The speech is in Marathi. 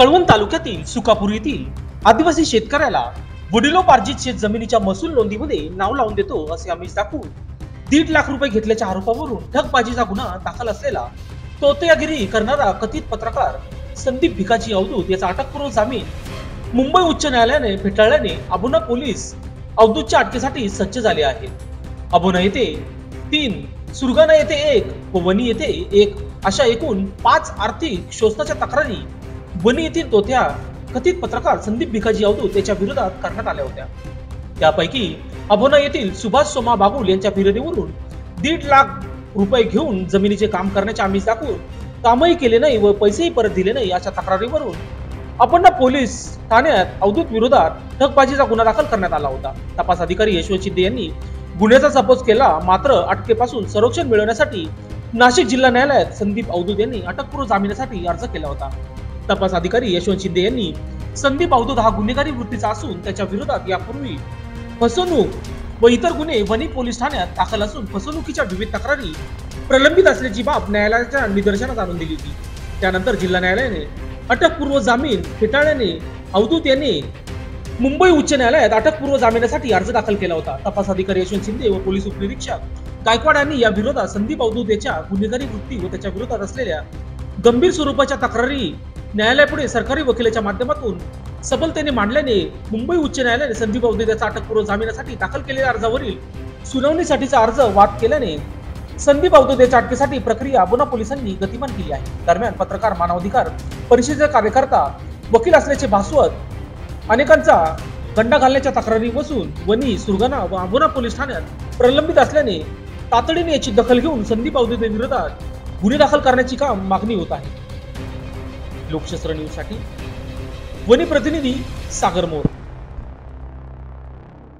कळवण तालुक्यातील सुकापूर येथील आदिवासी शेतकऱ्याला वडिलोपार्जित शेत जमिनीच्या महसूल नोंदीमध्ये नाव लावून देतो असे आमिष दाखवून 1.5 लाख रुपये घेतल्याच्या आरोपावरून ठगबाजीचा गुन्हा दाखल असलेला तोतयागिरी करणारा कथित पत्रकार संदीप भिकाजी अवधूत याचा अटकपूर्व जामीन मुंबई उच्च न्यायालयाने फेटाळल्याने अबुना पोलीस अवधूतच्या अटकेसाठी सज्ज झाले आहेत। अबुना येथे 3, सुरगाणा येथे 1 व वणी येथे 1 अशा एकूण 5 आर्थिक शोषणाच्या तक्रारी वणी येथील तोत्या कथित पत्रकार संदीप भिकाजी अवधूत याच्या विरोधात करण्यात आल्या होत्या। त्यापैकी अबुना येथील सुभाष सोमा बागुल यांच्या फिर्यादीवरून 1.5 लाख रुपये घेऊन जमिनीचे काम करण्याचे आमिष दाखवून कामही केले नाही व पैसेही परत दिले नाही अशा तक्रारीवरून अबुना पोलीस ठाण्यात अवधूत विरोधात ठगबाजीचा गुन्हा दाखल करण्यात आला होता। तपास अधिकारी यशवंत शिंदे यांनी गुन्ह्याचा तपास केला, मात्र अटकेपासून संरक्षण मिळवण्यासाठी नाशिक जिल्हा न्यायालयात संदीप अवधूत यांनी अटकपूर्व जामिनासाठी अर्ज केला होता। तपास अधिकारी यशवंत शिंदे यांनी संदीप अवधूत हा गुन्हेगारी वृत्तीचा असून त्याच्या विरोधात यापूर्वी फसवणूक व इतर गुन्हे वणी पोलीस ठाण्यात दाखल असून फसवणुकीच्या विविध तक्रारी प्रलंबित असल्याची बाब न्यायालयाच्या निदर्शनास आणून दिली होती। त्यानंतर जिल्हा न्यायालयाने अटकपूर्व जामीन फेटाळल्याने अवधूत यांनी मुंबई उच्च न्यायालयात अटकपूर्व जामिनासाठी अर्ज दाखल केला होता। तपास अधिकारी यशवंत शिंदे व पोलीस उपनिरीक्षक गायकवाड यांनी या विरोधात संदीप अवधूत याच्या गुन्हेगारी वृत्ती व त्याच्या विरोधात असलेल्या गंभीर स्वरूपाच्या तक्रारी न्यायालयापुढे सरकारी वकिलाच्या माध्यमातून सबलतेने मांडल्याने मुंबई उच्च न्यायालयाने संदीप अवधूत याचा अटकपूर्व जामिनासाठी दाखल केलेल्या अर्जावरील सुनावणीसाठीचा अर्ज वाद केल्याने संदीप अवधूत याच्या अटकेसाठी प्रक्रिया अबुना पोलिसांनी गतिमान केली आहे। दरम्यान पत्रकार मानवाधिकार परिषदेचा कार्यकर्ता वकील असल्याचे भासवत अनेकांचा गंडा घालण्याच्या तक्रारी बसून वणी, सुरगाणा व अबुना पोलीस ठाण्यात प्रलंबित असल्याने तातडीने याची दखल घेऊन संदीप अवधूत विरोधात गुन्हे दाखल करण्याची मागणी होत आहे। लोकशास्त्र न्यूज साठी वणी प्रतिनिधी सागर मोर।